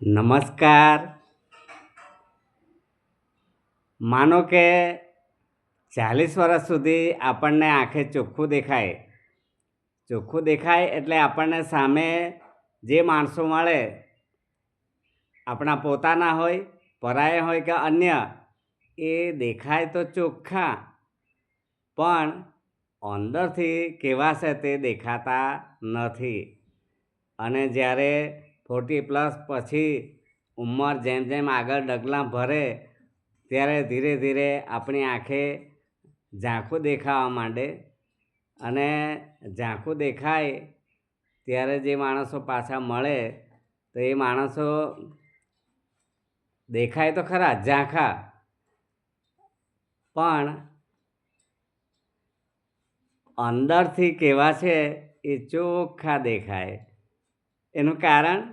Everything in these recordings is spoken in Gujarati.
નમસ્કાર. માનો કે 40 વર્ષ સુધી આપણને આંખે ચોખ્ખું દેખાય. ચોખ્ખું દેખાય એટલે આપણને સામે જે માણસો મળે, આપણા પોતાના હોય, પરાયા હોય કે અન્ય, એ દેખાય તો ચોખ્ખા, પણ અંદરથી કેવા છે તે દેખાતા નથી. અને જ્યારે 40+ પછી ઉંમર જેમ જેમ આગળ ડગલાં ભરે ત્યારે ધીરે ધીરે આપણી આંખે ઝાંખું દેખાવા માંડે. અને ઝાંખું દેખાય ત્યારે જે માણસો પાછા મળે તો એ માણસો દેખાય તો ખરા ઝાંખા, પણ અંદરથી કેવા છે એ ચોખ્ખા દેખાય. એનું કારણ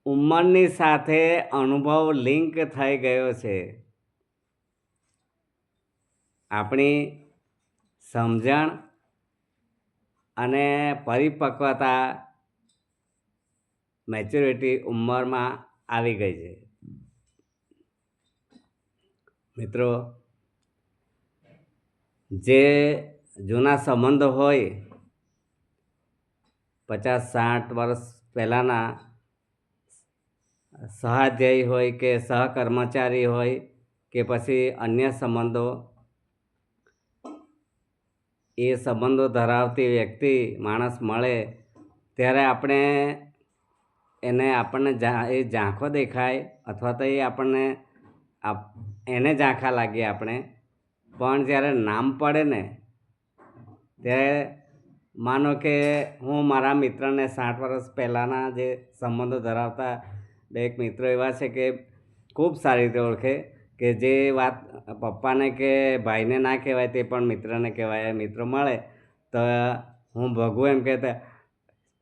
ઉંમરની સાથે અનુભવ લિંક થઈ ગયો છે. આપણી સમજણ અને પરિપક્વતા, મેચ્યોરિટી ઉંમરમાં આવી ગઈ છે. મિત્રો, જે જૂના સંબંધો હોય 50-60 વર્ષ પહેલાંના, સહાધ્યાયી હોય કે સહકર્મચારી હોય કે પછી અન્ય સંબંધો, એ સંબંધો ધરાવતી વ્યક્તિ માણસ મળે ત્યારે આપણને એ ઝાંખો દેખાય અથવા તો એ આપણને એને ઝાંખા લાગીએ આપણે. પણ જ્યારે નામ પડે ને ત્યારે માનો કે હું મારા મિત્રને 60 વર્ષ પહેલાંના જે સંબંધો ધરાવતા એક મિત્રો એવા છે કે ખૂબ સારી રીતે ઓળખે, કે જે વાત પપ્પાને કે ભાઈને ના કહેવાય તે પણ મિત્રને કહેવાય. મિત્ર મળે તો હું ભગું એમ કહેતા,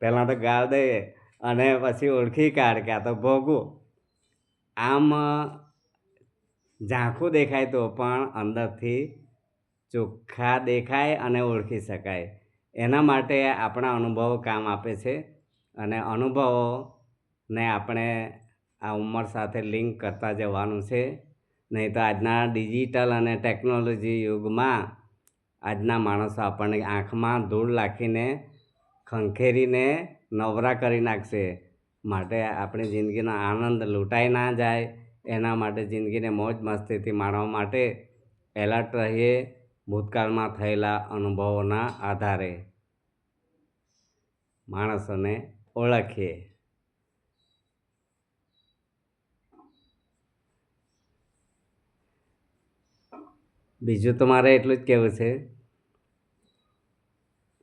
પહેલાં તો ગાળ દઈએ અને પછી ઓળખી કાઢ કે આ તો ભોગું. આમ ઝાંખું દેખાય તો પણ અંદરથી ચોખ્ખા દેખાય અને ઓળખી શકાય. એના માટે આપણા અનુભવો કામ આપે છે. અને અનુભવોને આપણે આ ઉંમર સાથે લિંક કરતા જવાનું છે. નહીં તો આજના ડિજિટલ અને ટેકનોલોજી યુગમાં આજના માણસો આપણને આંખમાં ધૂળ નાખીને ખંખેરીને નવરા કરી નાખશે. માટે આપણી જિંદગીનો આનંદ લૂંટાઈ ના જાય એના માટે, જિંદગીને મોજ મસ્તીથી માણવા માટે એલર્ટ રહીએ. ભૂતકાળમાં થયેલા અનુભવોના આધારે માણસોને ઓળખીએ. બીજું તો મારે એટલું જ કહેવું છે,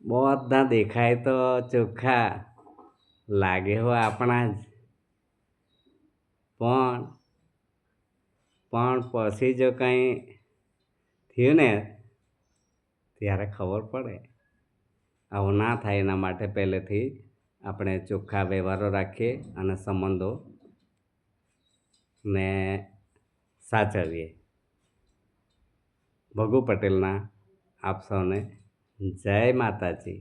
બધા દેખાય તો ચોખ્ખા, લાગે હો આપણા જ, પણ પછી જો કંઈ થયું ને ત્યારે ખબર પડે. આવું ના થાય એના માટે પહેલેથી આપણે ચોખ્ખા વ્યવહારો રાખીએ અને સંબંધોને સાચવીએ. ભગુ પટેલના આપ સૌને જય માતાજી.